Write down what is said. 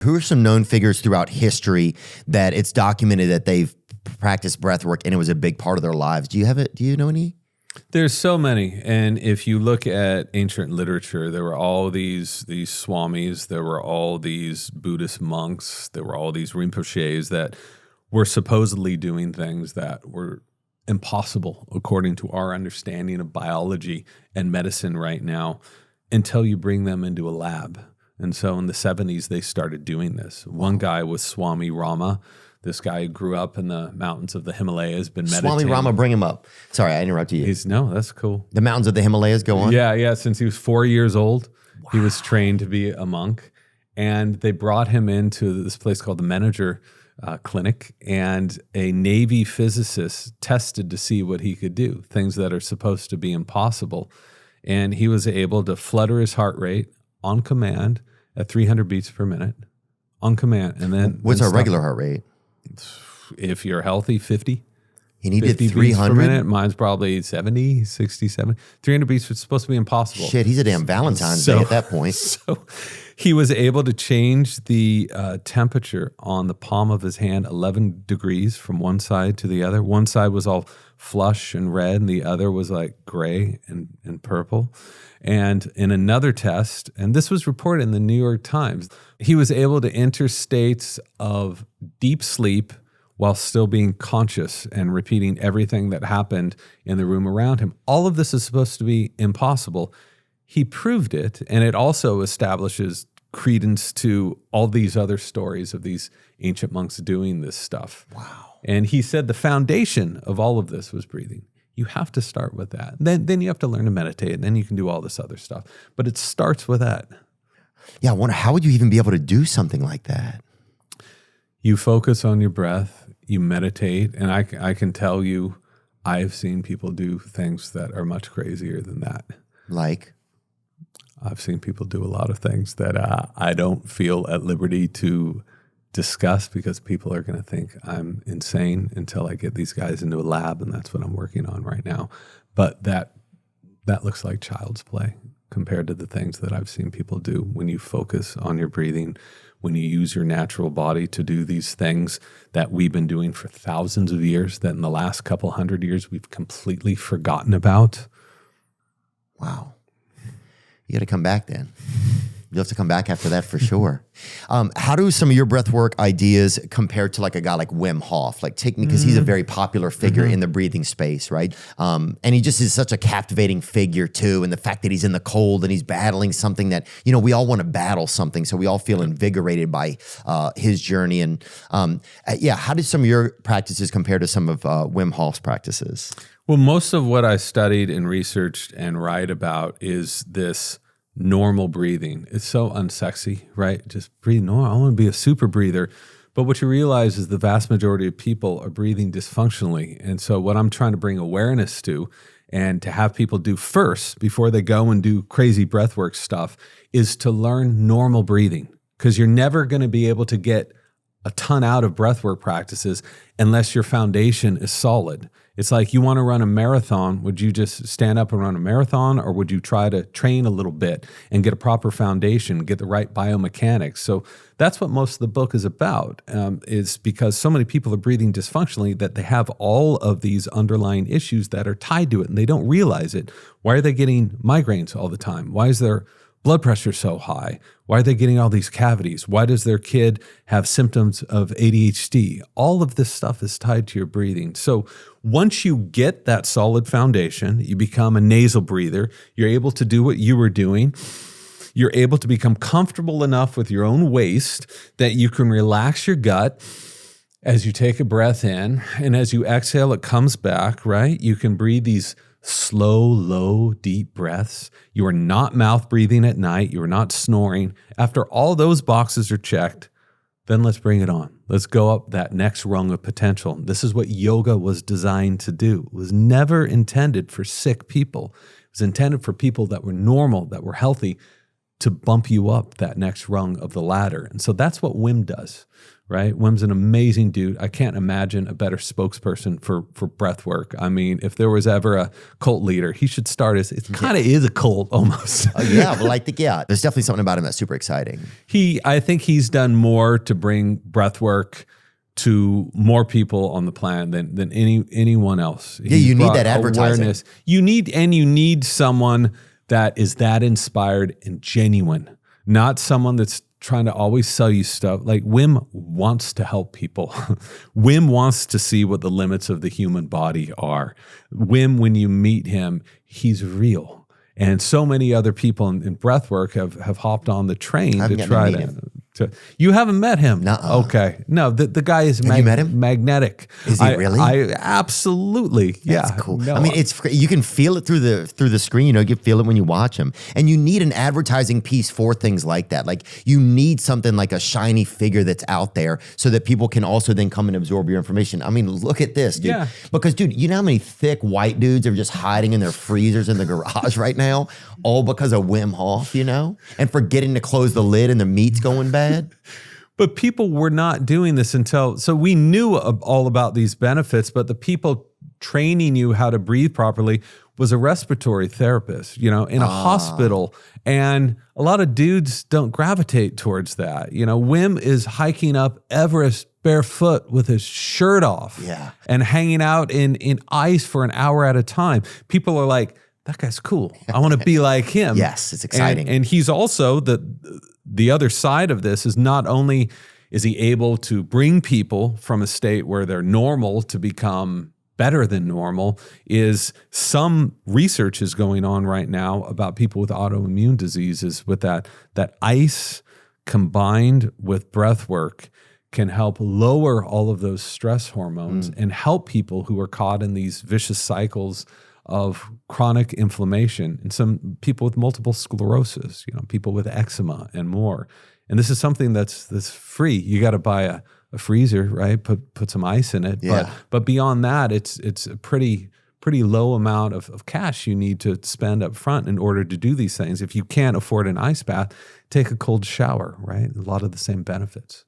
Who are some known figures throughout history that it's documented that they've practiced breath work and it was a big part of their lives? Do you have it? Do you know any? There's so many. And if you look at ancient literature, there were all these Swamis, there were all these Buddhist monks, there were all these Rinpoches that were supposedly doing things that were impossible according to our understanding of biology and medicine right now until you bring them into a lab. And so in the 70s, they started doing this. One guy was Swami Rama. This guy who grew up in the mountains of the Himalayas, been meditating. Swami Rama, bring him up. Sorry, I interrupted you. No, that's cool. The mountains of the Himalayas, go on. Yeah. Since he was 4 years old, he was trained to be a monk. And they brought him into this place called the Manager Clinic. And a Navy physicist tested to see what he could do, things that are supposed to be impossible. And he was able to flutter his heart rate on command at 300 beats per minute on command. And then what's our regular heart rate? If you're healthy, 50. He needed 50 300 beats per minute. Mine's probably 70, 67. 300 beats was supposed to be impossible. Shit, he's a damn Valentine's Day at that point. So he was able to change the temperature on the palm of his hand 11 degrees from one side to the other. One side was all flush and red, and the other was like gray and purple. And in another test, and this was reported in the New York Times, he was able to enter states of deep sleep while still being conscious and repeating everything that happened in the room around him. All of this is supposed to be impossible. He proved it, and it also establishes credence to all these other stories of these ancient monks doing this stuff. Wow. And he said the foundation of all of this was breathing. You have to start with that. Then you have to learn to meditate, and then you can do all this other stuff. But it starts with that. Yeah, I wonder, how would you even be able to do something like that? You focus on your breath, you meditate, and I can tell you I've seen people do things that are much crazier than that. Like? I've seen people do a lot of things that I don't feel at liberty to discuss because people are going to think I'm insane until I get these guys into a lab, and that's what I'm working on right now. But that looks like child's play compared to the things that I've seen people do when you focus on your breathing, when you use your natural body to do these things that we've been doing for thousands of years that in the last couple hundred years we've completely forgotten about. Wow. You got to come back then. You'll have to come back after that for sure. How do some of your breathwork ideas compare to like a guy like Wim Hof? Like take me, because he's a very popular figure in the breathing space, right? And he just is such a captivating figure too. And the fact that he's in the cold and he's battling something that, you know, we all want to battle something. So we all feel invigorated by his journey. And yeah, how did some of your practices compare to some of Wim Hof's practices? Well, most of what I studied and researched and write about is this normal breathing. It's so unsexy, right? Just breathe normal. I want to be a super breather. But what you realize is the vast majority of people are breathing dysfunctionally. And so what I'm trying to bring awareness to and to have people do first before they go and do crazy breathwork stuff is to learn normal breathing, because you're never going to be able to get a ton out of breathwork practices unless your foundation is solid. It's like you want to run a marathon. Would you just stand up and run a marathon, or would you try to train a little bit and get a proper foundation, get the right biomechanics? So that's what most of the book is about, is because so many people are breathing dysfunctionally that they have all of these underlying issues that are tied to it and they don't realize it. Why are they getting migraines all the time? Why is their blood pressure so high? Why are they getting all these cavities? Why does their kid have symptoms of ADHD? All of this stuff is tied to your breathing. So once you get that solid foundation, you become a nasal breather, you're able to do what you were doing. You're able to become comfortable enough with your own waist that you can relax your gut as you take a breath in. And as you exhale, it comes back, right? You can breathe these slow, low, deep breaths. You are not mouth breathing at night. You are not snoring. After all those boxes are checked, then let's bring it on. Let's go up that next rung of potential. This is what yoga was designed to do. It was never intended for sick people. It was intended for people that were normal, that were healthy, to bump you up that next rung of the ladder. And so that's what Wim does, right? Wim's an amazing dude. I can't imagine a better spokesperson for breath work. I mean, if there was ever a cult leader, he should start as, it kind of is a cult almost. Yeah, well, I think, there's definitely something about him that's super exciting. I think he's done more to bring breath work to more people on the planet than anyone else. Yeah, you need that advertising. Awareness. You need someone that is that inspired and genuine, not someone that's trying to always sell you stuff. Like Wim wants to help people. Wim wants to see what the limits of the human body are. Wim, when you meet him, he's real. And so many other people in breathwork have hopped on the train to try to. You haven't met him? Nuh-uh. Okay. No, the guy is you met him? magnetic. Is he really? I absolutely. Yeah. That's cool. No, I mean, you can feel it through the screen. You know, you feel it when you watch him. And you need an advertising piece for things like that. Like you need something like a shiny figure that's out there so that people can also then come and absorb your information. I mean, look at this, dude. Yeah. Because, dude, you know how many thick white dudes are just hiding in their freezers in the garage right now? All because of Wim Hof, you know? And forgetting to close the lid and the meat's going bad. But people were not doing this so we knew all about these benefits, but the people training you how to breathe properly was a respiratory therapist, you know, in a hospital. And a lot of dudes don't gravitate towards that. You know, Wim is hiking up Everest barefoot with his shirt off and hanging out in ice for an hour at a time. People are like, that guy's cool. I want to be like him. Yes, it's exciting. And he's also the other side of this is not only is he able to bring people from a state where they're normal to become better than normal, is some research is going on right now about people with autoimmune diseases with that ice combined with breath work can help lower all of those stress hormones and help people who are caught in these vicious cycles of chronic inflammation, and some people with multiple sclerosis, you know, people with eczema and more. And this is something that's free. You got to buy a freezer, right? Put some ice in it. Yeah. But beyond that, it's a pretty low amount of cash you need to spend up front in order to do these things. If you can't afford an ice bath, take a cold shower, right? A lot of the same benefits.